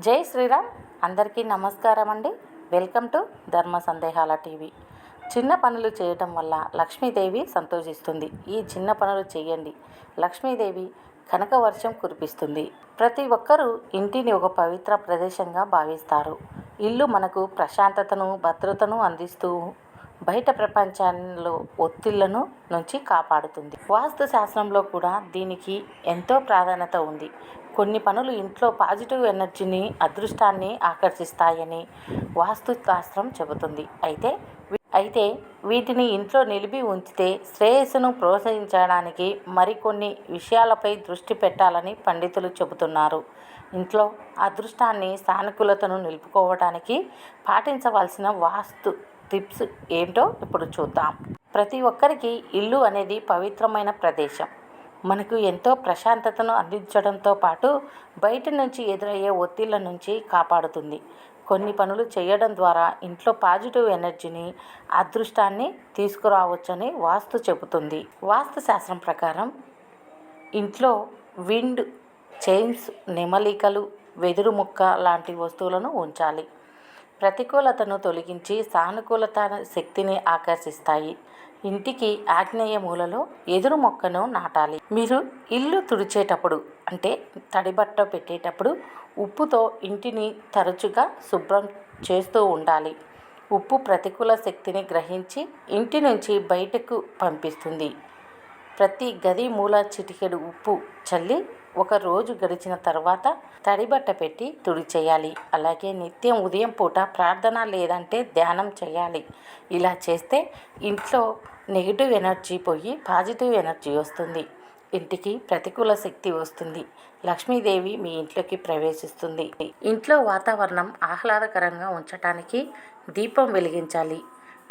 జై శ్రీరామ్. అందరికీ నమస్కారం అండి. వెల్కమ్ టు ధర్మ సందేహాల టీవీ. చిన్న పనులు చేయటం వల్ల లక్ష్మీదేవి సంతోషిస్తుంది. ఈ చిన్న పనులు చేయండి, లక్ష్మీదేవి కనక వర్షం కురిపిస్తుంది. ప్రతి ఒక్కరూ ఇంటిని ఒక పవిత్ర ప్రదేశంగా భావిస్తారు. ఇల్లు మనకు ప్రశాంతతను, భద్రతను అందిస్తూ బయట ప్రపంచంలో ఒత్తిళ్లను నుంచి కాపాడుతుంది. వాస్తు శాస్త్రంలో కూడా దీనికి ఎంతో ప్రాధాన్యత ఉంది. కొన్ని పనులు ఇంట్లో పాజిటివ్ ఎనర్జీని, అదృష్టాన్ని ఆకర్షిస్తాయని వాస్తు శాస్త్రం చెబుతుంది. అయితే వీటిని ఇంట్లో నిలిపి ఉంచితే శ్రేయస్సును ప్రోత్సహించడానికి మరికొన్ని విషయాలపై దృష్టి పెట్టాలని పండితులు చెబుతున్నారు. ఇంట్లో అదృష్టాన్ని, సానుకూలతను నిలుపుకోవడానికి పాటించవలసిన వాస్తు టిప్స్ ఏంటో ఇప్పుడు చూద్దాం. ప్రతి ఒక్కరికి ఇల్లు అనేది పవిత్రమైన ప్రదేశం. మనకు ఎంతో ప్రశాంతతను అందించడంతో పాటు బయట నుంచి ఎదురయ్యే ఒత్తిళ్ల నుంచి కాపాడుతుంది. కొన్ని పనులు చేయడం ద్వారా ఇంట్లో పాజిటివ్ ఎనర్జీని, అదృష్టాన్ని తీసుకురావచ్చని వాస్తు చెబుతుంది. వాస్తు శాస్త్రం ప్రకారం ఇంట్లో విండ్ చైన్స్, నెమలికలు, వెదురు ముక్క లాంటి వస్తువులను ఉంచాలి. ప్రతికూలతను తొలగించి సానుకూలత శక్తిని ఆకర్షిస్తాయి. ఇంటికి ఆగ్నేయ మూలలో ఎదురు మొక్కను నాటాలి. మీరు ఇల్లు తుడిచేటప్పుడు, అంటే తడిబట్ట పెట్టేటప్పుడు ఉప్పుతో ఇంటిని తరచుగా శుభ్రం చేస్తూ ఉండాలి. ఉప్పు ప్రతికూల శక్తిని గ్రహించి ఇంటి నుంచి బయటకు పంపిస్తుంది. ప్రతి గది మూల చిటికెడు ఉప్పు చల్లి ఒక రోజు గడిచిన తర్వాత తడిబట్ట పెట్టి తుడిచేయాలి. అలాగే నిత్యం ఉదయం పూట ప్రార్థన లేదంటే ధ్యానం చేయాలి. ఇలా చేస్తే ఇంట్లో నెగిటివ్ ఎనర్జీ పోయి పాజిటివ్ ఎనర్జీ వస్తుంది. ఇంటికి ప్రతికూల శక్తి వస్తుంది. లక్ష్మీదేవి మీ ఇంట్లోకి ప్రవేశిస్తుంది. ఇంట్లో వాతావరణం ఆహ్లాదకరంగా ఉంచటానికి దీపం వెలిగించాలి.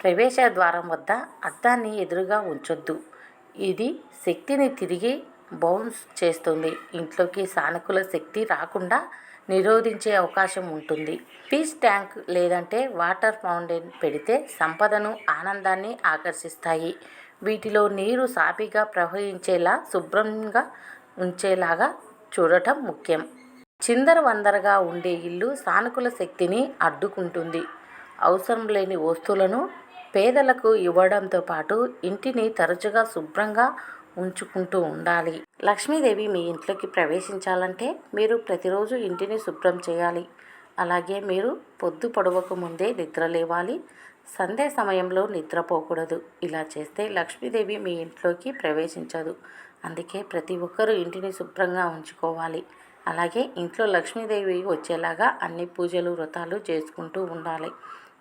ప్రవేశ ద్వారం వద్ద అద్దాన్ని ఎదురుగా ఉంచొద్దు. ఇది శక్తిని తిరిగి బౌన్స్ చేస్తుంది. ఇంట్లోకి సానుకూల శక్తి రాకుండా నిరోధించే అవకాశం ఉంటుంది. ఫిష్ ట్యాంక్ లేదంటే వాటర్ ఫౌంటైన్ పెడితే సంపదను, ఆనందాన్ని ఆకర్షిస్తాయి. వీటిలో నీరు సాఫీగా ప్రవహించేలా, శుభ్రంగా ఉంచేలాగా చూడటం ముఖ్యం. చిందరవందరగా ఉండే ఇల్లు సానుకూల శక్తిని అడ్డుకుంటుంది. అవసరం లేని వస్తువులను పేదలకు ఇవ్వడంతో పాటు ఇంటిని తరచుగా శుభ్రంగా ఉంచుకుంటూ ఉండాలి. లక్ష్మీదేవి మీ ఇంట్లోకి ప్రవేశించాలంటే మీరు ప్రతిరోజు ఇంటిని శుభ్రం చేయాలి. అలాగే మీరు పొద్దు పొడవకు ముందే నిద్ర లేవాలి. సంధ్య సమయంలో నిద్రపోకూడదు. ఇలా చేస్తే లక్ష్మీదేవి మీ ఇంట్లోకి ప్రవేశించదు. అందుకే ప్రతి ఒక్కరూ ఇంటిని శుభ్రంగా ఉంచుకోవాలి. అలాగే ఇంట్లో లక్ష్మీదేవి వచ్చేలాగా అన్ని పూజలు, వ్రతాలు చేసుకుంటూ ఉండాలి.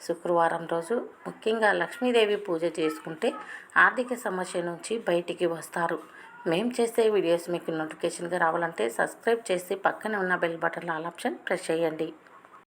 శుక్రవారం రోజు ముఖ్యంగా లక్ష్మీదేవి పూజ చేసుకుంటే ఆర్థిక సమస్య నుంచి బయటికి వస్తారు. మేము చేసే వీడియోస్ మీకు నోటిఫికేషన్గా రావాలంటే సబ్స్క్రైబ్ చేసి పక్కనే ఉన్న బెల్ బటన్లో ఆల్ ఆప్షన్ ప్రెస్ చేయండి.